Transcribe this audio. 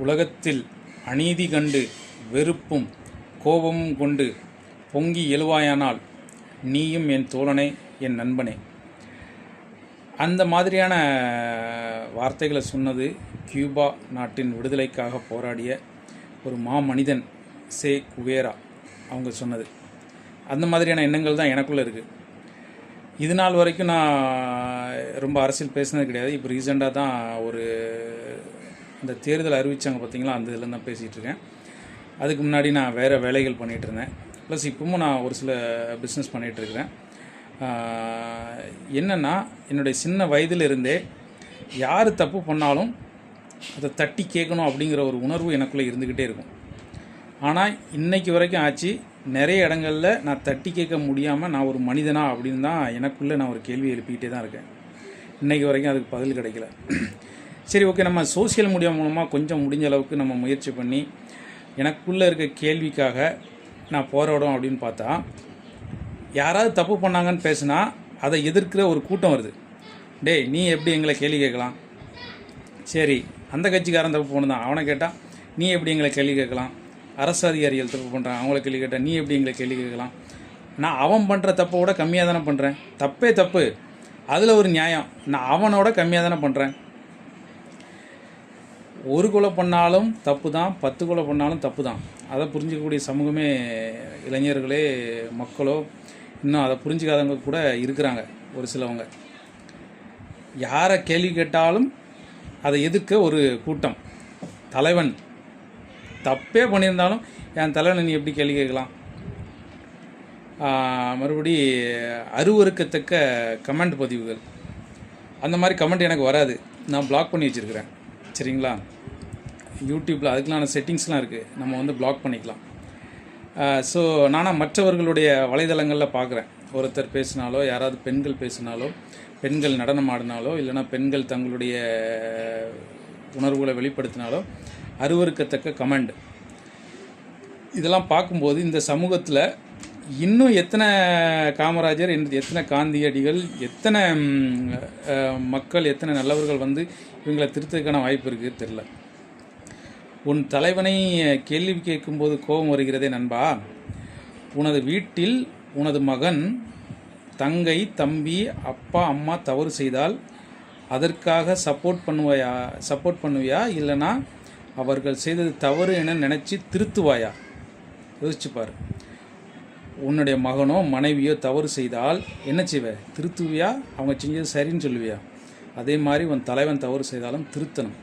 உலகத்தில் அநீதி கண்டு வெறுப்பும் கோபமும் கொண்டு பொங்கி எழுவாயானால் நீயும் என் தோழனே, என் நண்பனே. அந்த மாதிரியான வார்த்தைகளை சொன்னது கியூபா நாட்டின் விடுதலைக்காக போராடிய ஒரு மாமனிதன் சே குவேரா அவங்க சொன்னது. அந்த மாதிரியான எண்ணங்கள் தான் எனக்குள்ளே இருக்குது. இது நாள் வரைக்கும் நான் ரொம்ப அரசியல் பேசினது கிடையாது. இப்போ ரீசெண்டாக தான் ஒரு இந்த தேர்தல் அறிவித்தாங்க பார்த்தீங்களா, அந்த இதில் தான் பேசிகிட்டு இருக்கேன். அதுக்கு முன்னாடி நான் வேறு வேலைகள் பண்ணிகிட்டு இருந்தேன். ப்ளஸ் இப்போவும் நான் ஒரு சில பிஸ்னஸ் பண்ணிகிட்ருக்கிறேன். என்னென்னா, என்னுடைய சின்ன வயதிலிருந்தே யார் தப்பு பண்ணாலும் அதை தட்டி கேட்கணும் அப்படிங்கிற ஒரு உணர்வு எனக்குள்ளே இருந்துக்கிட்டே இருக்கும். ஆனால் இன்றைக்கி வரைக்கும் ஆச்சு, நிறைய இடங்களில் நான் தட்டி கேட்க முடியாமல் நான் ஒரு மனிதனா அப்படின்னு தான் எனக்குள்ளே நான் ஒரு கேள்வி எழுப்பிக்கிட்டே தான் இருக்கேன். இன்றைக்கி வரைக்கும் அதுக்கு பதில் கிடைக்கல. சரி, ஓகே, நம்ம சோசியல் மீடியா மூலமாக கொஞ்சம் முடிஞ்ச அளவுக்கு நம்ம முயற்சி பண்ணி எனக்குள்ளே இருக்க கேள்விக்காக நான் போராடும் அப்படின்னு பார்த்தா, யாராவது தப்பு பண்ணாங்கன்னு பேசுனா அதை எதிர்க்கிற ஒரு கூட்டம் வருது. டேய், நீ எப்படி எங்களை கேள்வி கேட்கலாம்? சரி, அந்த கட்சிக்காரன் தப்பு பண்ணுதான், அவனை கேட்டால் நீ எப்படி எங்களை கேள்வி கேட்கலாம்? அரசு அதிகாரிகள் தப்பு பண்ணுறான், அவங்கள கேள்வி கேட்டால் நீ எப்படி எங்களை கேள்வி கேட்கலாம்? நான் அவன் பண்ணுற தப்பை விட கம்மியாக தானே பண்ணுறேன். தப்பே தப்பு, அதில் ஒரு நியாயம். நான் அவனோட கம்மியாக தானே பண்ணுறேன். ஒரு கொலை பண்ணாலும் தப்பு தான், 10 கொலை பண்ணாலும் தப்பு தான். அதை புரிஞ்சிக்கக்கூடிய சமூகமே, இளைஞர்களே, மக்களோ, இன்னும் அதை புரிஞ்சிக்காதவங்க கூட இருக்கிறாங்க ஒரு சிலவங்க. யாரை கேள்வி கேட்டாலும் அதை எதிர்க்க ஒரு கூட்டம். தலைவன் தப்பே பண்ணியிருந்தாலும் என் தலைவனை நீ எப்படி கேள்வி கேட்கலாம்? மறுபடி அருவருக்கத்தக்க கமெண்ட் பதிவுகள், அந்த மாதிரி கமெண்ட் எனக்கு வராது. நான் பிளாக் பண்ணி வச்சுருக்கிறேன். சரிங்களா? யூடியூப்பில் அதுக்கெலாம் செட்டிங்ஸ்லாம் இருக்குது, நம்ம வந்து பிளாக் பண்ணிக்கலாம். ஸோ நானாக மற்றவர்களுடைய வலைதளங்களில் பார்க்குறேன், ஒருத்தர் பேசினாலோ, யாராவது பெண்கள் பேசினாலோ, பெண்கள் நடனம் ஆடினாலோ, இல்லைனா பெண்கள் தங்களுடைய உணர்வுகளை வெளிப்படுத்தினாலோ அருவருக்கத்தக்க கமெண்ட். இதெல்லாம் பார்க்கும்போது இந்த சமூகத்தில் இன்னும் எத்தனை காமராஜர், எத்தனை காந்தியடிகள், எத்தனை மக்கள், எத்தனை நல்லவர்கள் வந்து இவங்களை திருத்ததுக்கான வாய்ப்பு இருக்குது தெரில. உன் தலைவனை கேள்வி கேட்கும்போது கோபம் வருகிறதே நண்பா. உனது வீட்டில் உனது மகன், தங்கை, தம்பி, அப்பா, அம்மா தவறு செய்தால் அதற்காக சப்போர்ட் பண்ணுவியா இல்லைனா அவர்கள் செய்தது தவறு என நினச்சி திருத்துவாயா? யோசிச்சுப்பார். உன்னுடைய மகனோ மனைவியோ தவறு செய்தால் என்ன செய்வ? திருத்துவியா? அவங்க செஞ்சது சரின்னு சொல்லுவியா? அதே மாதிரி உன் தலைவன் தவறு செய்தாலும் திருத்தணும்.